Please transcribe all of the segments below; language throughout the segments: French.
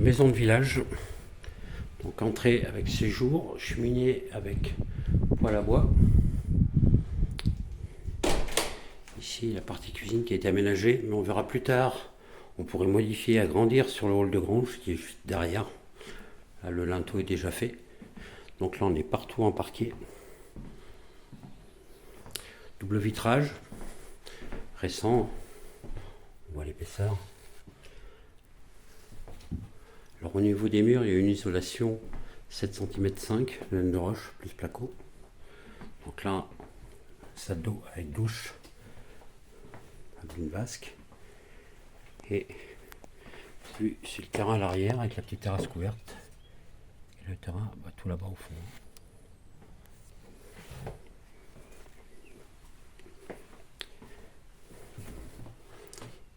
maison de village. Donc entrée avec séjour, cheminée avec poêle à bois. Ici la partie cuisine qui a été aménagée, mais on verra plus tard. On pourrait modifier, agrandir sur le hall de grange qui est juste derrière. Là, le linteau est déjà fait. Donc là on est partout en parquet. Double vitrage, récent. On voit l'épaisseur. Alors au niveau des murs, il y a une isolation 7 cm 5, laine de roche plus placo. Donc là, salle d'eau avec douche, avec une vasque. Et puis c'est le terrain à l'arrière avec la petite terrasse couverte. Et le terrain tout là-bas au fond.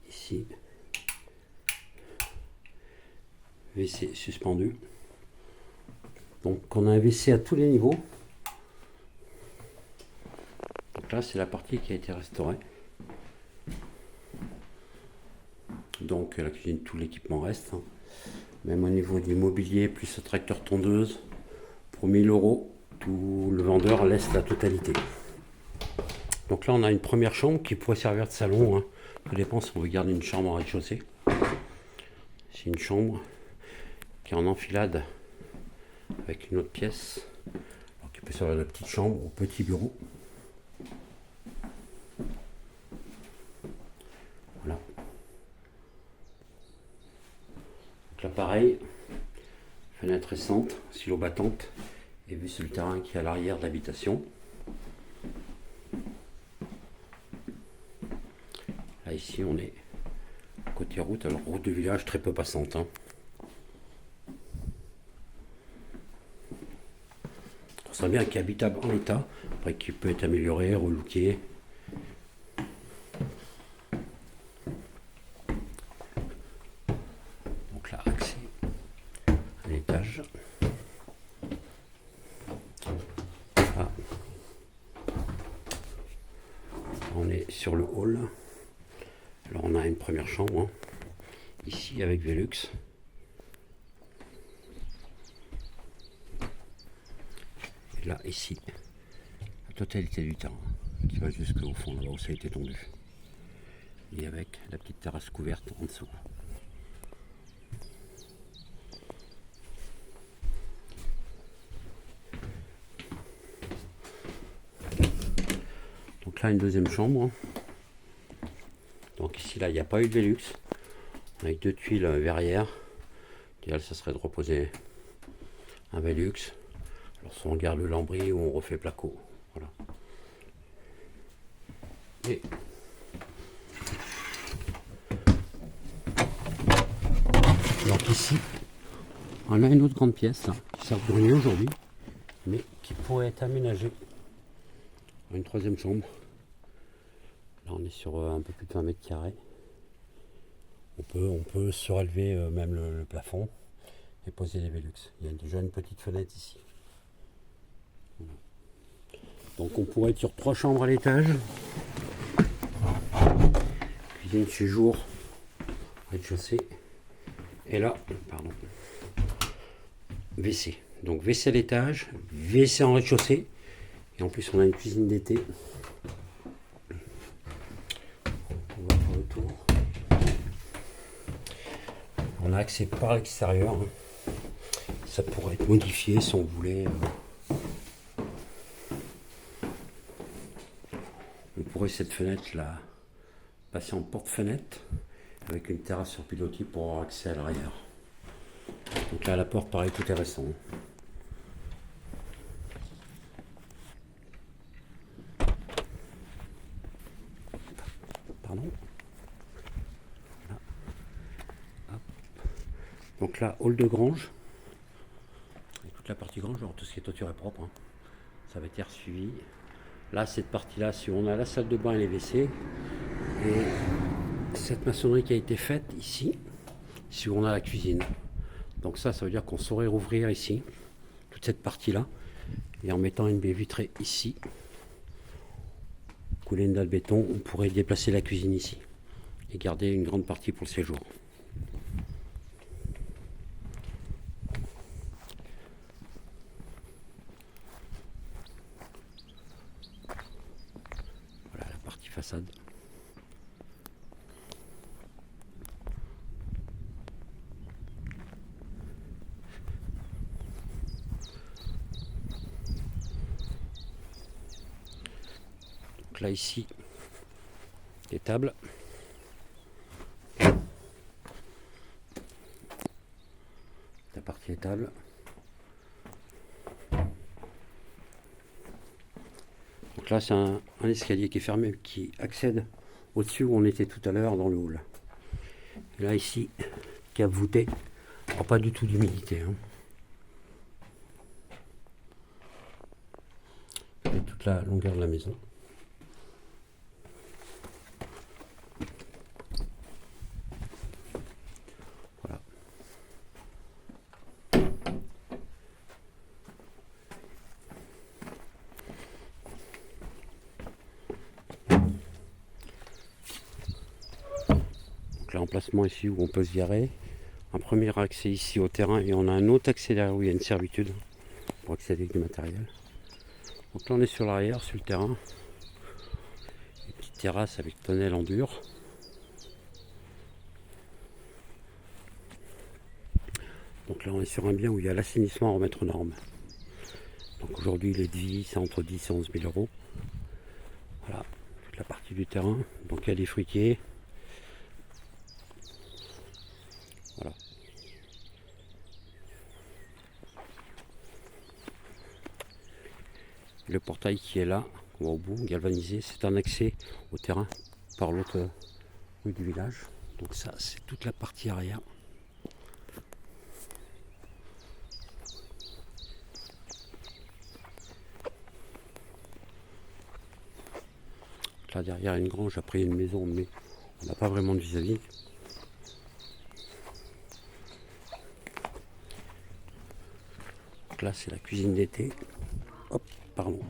Ici, WC suspendu. Donc on a un WC à tous les niveaux. Donc là c'est la partie qui a été restaurée. Donc la cuisine, tout l'équipement reste. Même au niveau du mobilier, plus le tracteur tondeuse, pour 1000 €, tout le vendeur laisse la totalité. Donc là on a une première chambre qui pourrait servir de salon. Tout dépend si on veut garder une chambre en rez-de-chaussée. C'est une chambre qui est en enfilade avec une autre pièce, alors qui peut servir de petite chambre ou petit bureau. Voilà. Donc là pareil, fenêtre récente, silo battante, et vue sur le terrain qui est à l'arrière de l'habitation. Là ici on est côté route, alors route de village très peu passante. On sent bien qu'il est habitable en état, après qu'il peut être amélioré, relooké. Donc là, accès à l'étage. Là, on est sur le hall. Alors on a une première chambre, ici avec Velux. Et là, ici, la totalité du terrain qui va jusqu'au fond, là où ça a été tondu. Et avec la petite terrasse couverte en dessous. Donc là, une deuxième chambre. Donc ici, là, il n'y a pas eu de Velux. Avec 2 tuiles verrières. L'idéal, ça serait de reposer un Velux. Alors soit on garde le lambris ou on refait placo. Voilà. Et donc ici, on a une autre grande pièce là, qui sert de grenier aujourd'hui, mais qui pourrait être aménagée en une troisième chambre. Là on est sur un peu plus de 20 mètres carrés. On peut surélever même le plafond et poser les Velux. Il y a déjà une petite fenêtre ici. Donc on pourrait être sur 3 chambres à l'étage. Cuisine séjour, rez-de-chaussée. Et là, pardon, WC. Donc WC à l'étage, WC en rez-de-chaussée. Et en plus on a une cuisine d'été. On va faire le tour. On a accès par l'extérieur. Ça pourrait être modifié si on voulait. On pourrait cette fenêtre là passer en porte-fenêtre avec une terrasse sur pilotis pour avoir accès à l'arrière. Donc là la porte pareil, tout est récent. Pardon. Voilà. Hop. Donc là hall de grange. Et toute la partie grange, alors tout ce qui est toiture est propre. Ça va être suivi. Là, cette partie-là, si on a la salle de bain et les WC, et cette maçonnerie qui a été faite ici, si on a la cuisine. Donc ça veut dire qu'on saurait rouvrir ici, toute cette partie-là, et en mettant une baie vitrée ici, couler une dalle béton, on pourrait déplacer la cuisine ici, et garder une grande partie pour le séjour. façade. Donc là ici, des tables. La partie étable. Donc là c'est un escalier qui est fermé, qui accède au-dessus où on était tout à l'heure dans le hall. Et là ici, cave voûtée, pas du tout d'humidité. Et toute la longueur de la maison. Voilà. Donc l'emplacement ici où on peut se garer. Un premier accès ici au terrain et on a un autre accès derrière où il y a une servitude pour accéder avec du matériel. Donc là on est sur l'arrière, sur le terrain. Une petite terrasse avec tonnelle en dur. Donc là on est sur un bien où il y a l'assainissement à remettre aux normes. Donc aujourd'hui les devis c'est entre 10 et 11 000 euros. Voilà, toute la partie du terrain. Donc il y a des fruitiers. Voilà. Le portail qui est là, on va au bout, galvanisé, c'est un accès au terrain par l'autre rue du village. Donc ça, c'est toute la partie arrière. Là derrière, il y a une grange, après il y a une maison, mais on n'a pas vraiment de vis-à-vis. Donc là, c'est la cuisine d'été. Hop, pardon.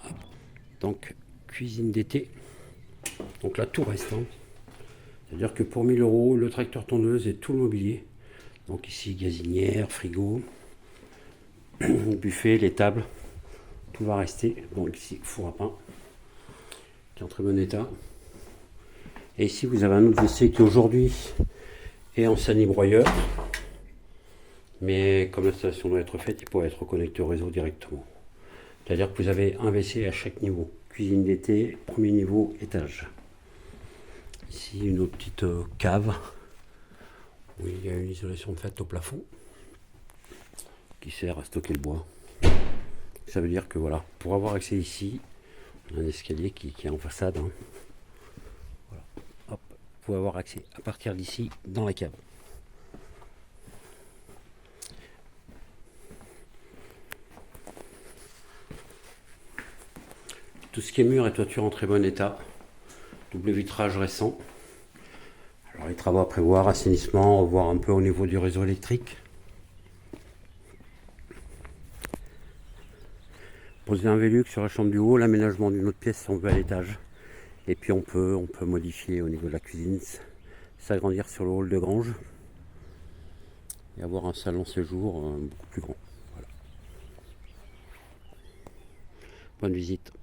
Hop. Donc, cuisine d'été. Donc là, tout reste. C'est-à-dire que pour 1000 euros, le tracteur tondeuse et tout le mobilier. Donc ici, gazinière, frigo, buffet, les tables, tout va rester. Donc ici, four à pain, qui est en très bon état. Et ici, vous avez un autre WC qui aujourd'hui est en sani-broyeur. Mais comme l'installation doit être faite, il pourrait être connecté au réseau directement. C'est-à-dire que vous avez un WC à chaque niveau. Cuisine d'été, premier niveau, étage. Ici, une autre petite cave où il y a une isolation faite au plafond qui sert à stocker le bois. Ça veut dire que voilà, pour avoir accès ici, on a un escalier qui est en façade. Voilà. Hop, vous pouvez avoir accès à partir d'ici dans la cave. Tout ce qui est mur et toiture en très bon état. Double vitrage récent. Alors les travaux à prévoir, assainissement, revoir un peu au niveau du réseau électrique. Poser un Velux sur la chambre du haut, l'aménagement d'une autre pièce si on veut à l'étage. Et puis on peut modifier au niveau de la cuisine, s'agrandir sur le hall de grange et avoir un salon séjour beaucoup plus grand. Voilà. Bonne visite.